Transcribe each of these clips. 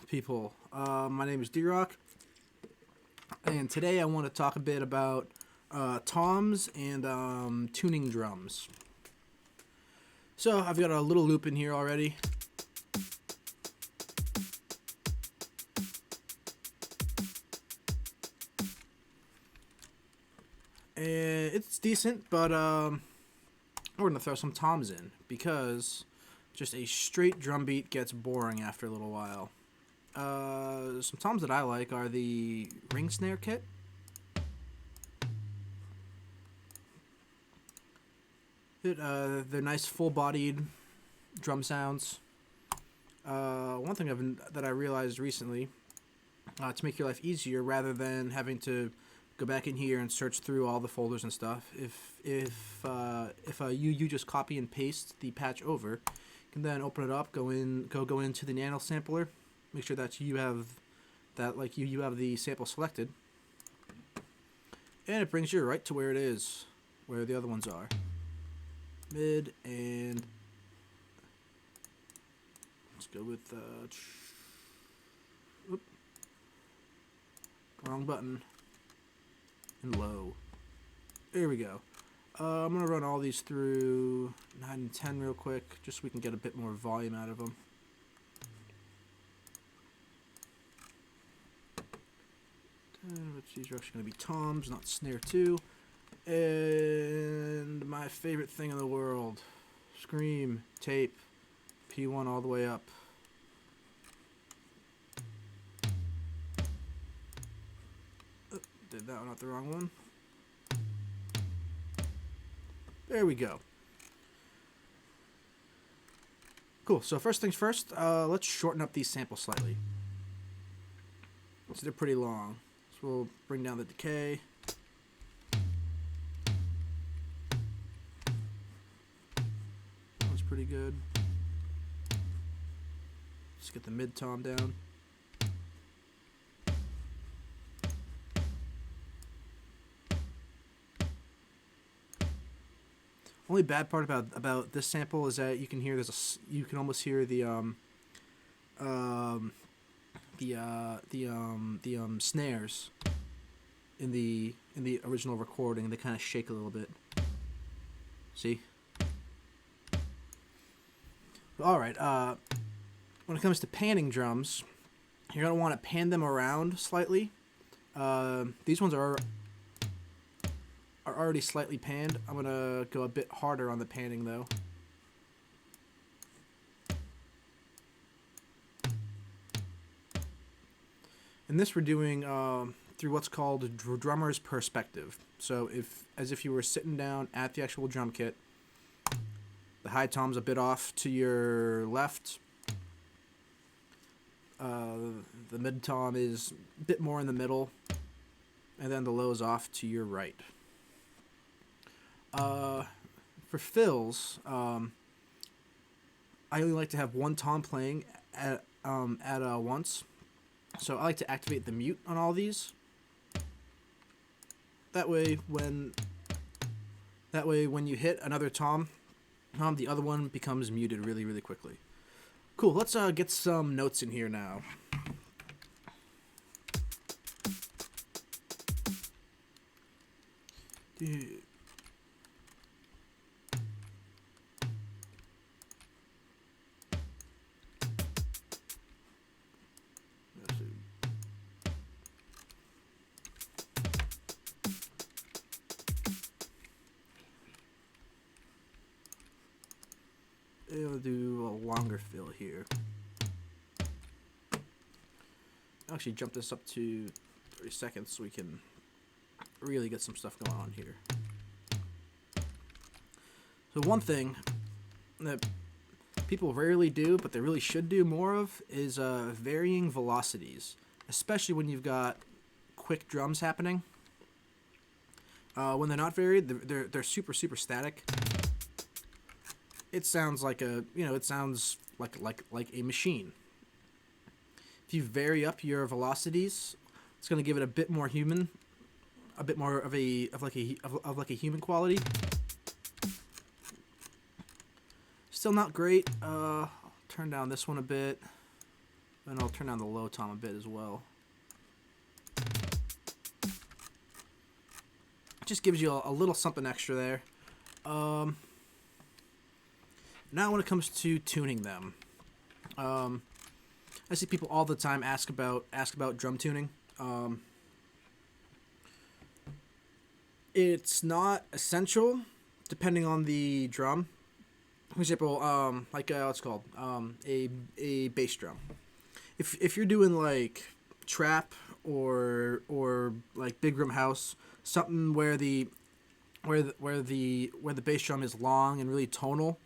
People. My name is D-Rock, and today I want to talk a bit about toms and tuning drums. So I've got a little loop in here already. And it's decent, but we're going to throw some toms in because just a straight drum beat gets boring after a little while. Some toms that I like are the ring snare kit. They're nice full-bodied drum sounds. One thing that I realized recently, to make your life easier, rather than having to go back in here and search through all the folders and stuff, if you just copy and paste the patch over, you can then open it up, go into the nano sampler, make sure that you have you have the sample selected, and it brings you right to where it is, where the other ones are. Mid, and let's go with wrong button, and low. There we go. I'm gonna run all these through 9 and 10 real quick, just so we can get a bit more volume out of them. These are actually going to be toms, not snare 2. And my favorite thing in the world, scream, tape, P1 all the way up. Did that one, not the wrong one. There we go. Cool, so first things first, let's shorten up these samples slightly. So they're pretty long. So we'll bring down the decay. That was pretty good. Let's get the mid tom down. Only bad part about this sample is that you can hear you can almost hear the snares in the original recording. They kind of shake a little bit. See? All right. When it comes to panning drums, you're gonna want to pan them around slightly. These ones are already slightly panned. I'm gonna go a bit harder on the panning though. And this we're doing through what's called drummer's perspective. So as if you were sitting down at the actual drum kit, the high tom's a bit off to your left. The mid tom is a bit more in the middle, and then the low is off to your right. For fills, I only like to have one tom playing at once. So I like to activate the mute on all these. That way when you hit another tom, the other one becomes muted really, really quickly. Cool, let's get some notes in here now. Dude. I'll do a longer fill here. I'll actually jump this up to 30 seconds so we can really get some stuff going on here. So one thing that people rarely do, but they really should do more of, is varying velocities, especially when you've got quick drums happening. When they're not varied, they're super static. It sounds like it sounds like a machine. If you vary up your velocities, it's going to give it a bit more human, a bit more of a human quality. Still not great. I'll turn down this one a bit. And I'll turn down the low tom a bit as well. It just gives you a little something extra there. Now when it comes to tuning them, I see people all the time ask about drum tuning. It's not essential, depending on the drum. For example, what's it called? A bass drum. If you're doing like trap or like big room house, something where the bass drum is long and really tonal,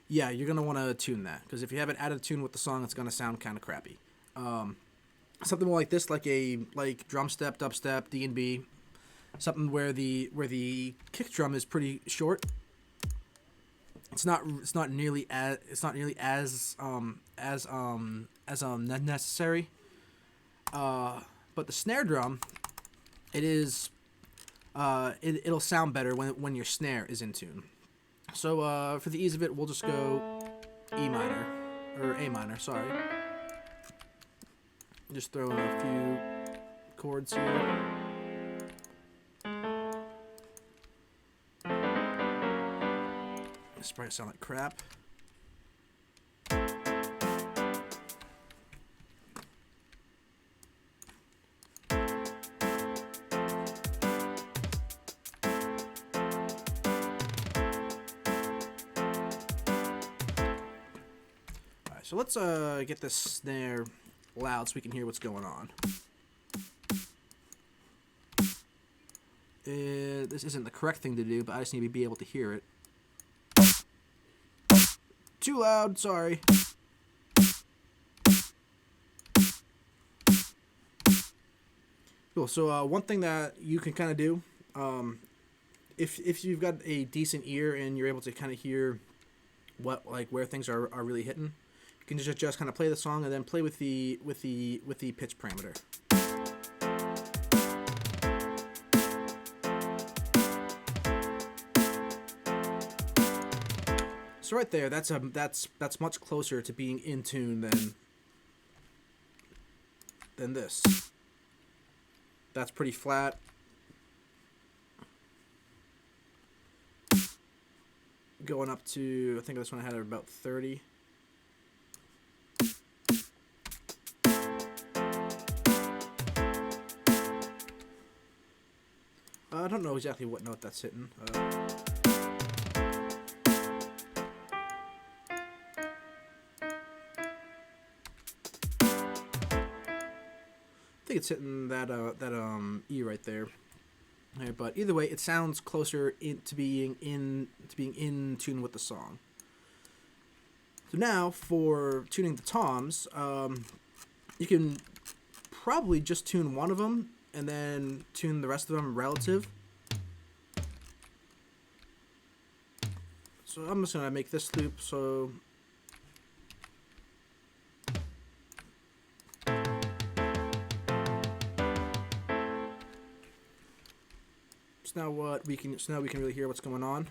yeah, you're gonna want to tune that, because if you haven't added a tune with the song, it's gonna sound kind of crappy. Something more like this, like drum step, dubstep, D&B, something where the kick drum is pretty short. It's not nearly as necessary. But the snare drum, it'll sound better when your snare is in tune. So for the ease of it, we'll just go E minor, or A minor, sorry. Just throw in a few chords here. This probably sound like crap. Alright, so let's get this snare loud so we can hear what's going on. This isn't the correct thing to do, but I just need to be able to hear it. Too loud, sorry. Cool. So one thing that you can kind of do, if you've got a decent ear and you're able to kind of hear where things are really hitting, you can just kind of play the song and then play with the pitch parameter. So right there, that's much closer to being in tune than this. That's pretty flat. Going up to, I think this one I had about 30. I don't know exactly what note that's hitting. I think it's hitting that E right there. Right, but either way, it sounds closer to being in tune with the song. So now for tuning the toms, you can probably just tune one of them and then tune the rest of them relative. So I'm just gonna make this loop so. Now we can really hear what's going on.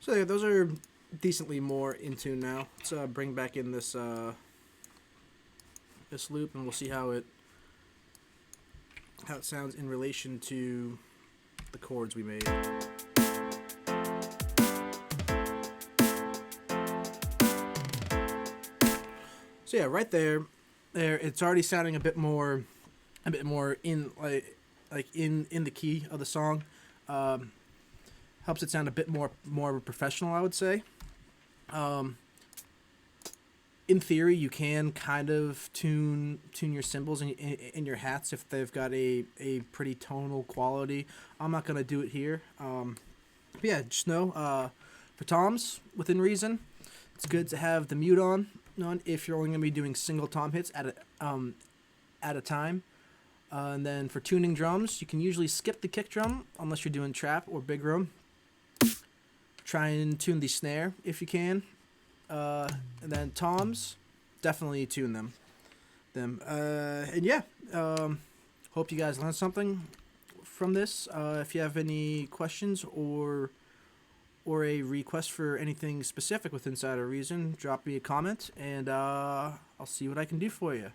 So yeah, those are decently more in tune now. Let's bring back in this this loop, and we'll see how it sounds in relation to the chords we made. So yeah, right there, it's already sounding a bit more in in the key of the song. Helps it sound a bit more professional, I would say. in theory, you can kind of tune your cymbals in your hats if they've got a pretty tonal quality. I'm not gonna do it here. But yeah, just know for toms within reason, it's good to have the mute on if you're only gonna be doing single tom hits at a time. And then for tuning drums, you can usually skip the kick drum unless you're doing trap or big room. Try and tune the snare if you can. And then toms, definitely tune them. And yeah, hope you guys learned something from this. If you have any questions or a request for anything specific with Insider Reason, drop me a comment, and I'll see what I can do for you.